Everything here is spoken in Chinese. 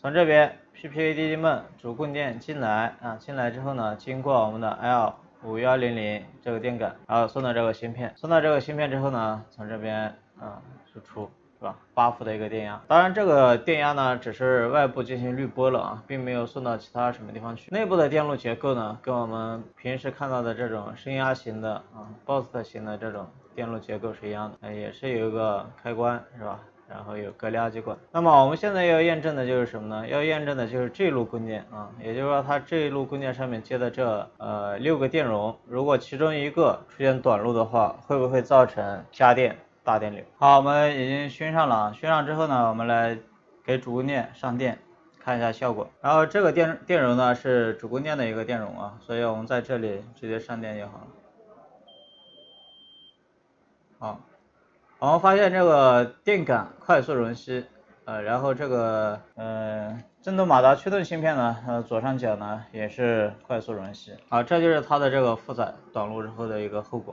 从这边 PPAD 焖主供电进来啊，进来之后呢，经过我们的 L5100这个电感，然后送到这个芯片，送到这个芯片之后呢，从这边输出。是吧？8伏的一个电压，当然这个电压呢只是外部进行滤波了啊，并没有送到其他什么地方去。内部的电路结构呢，跟我们平时看到的这种升压型的BOST 型的这种电路结构是一样的，也是有一个开关是吧？然后有隔离垃圾管。那么我们现在要验证的就是什么呢？要验证的就是这一路供电啊，也就是说它这一路供电上面接的这6个电容，如果其中一个出现短路的话，会不会造成加电？大电流。好，我们已经熏上了，熏上之后呢，我们来给主供电上电，看一下效果。然后这个电容呢是主供电的一个电容啊，所以我们在这里直接上电就好了。好，我们发现这个电感快速容吸，然后这个振动马达驱动芯片呢，左上角呢也是快速容吸。好，这就是它的这个负载短路之后的一个后果。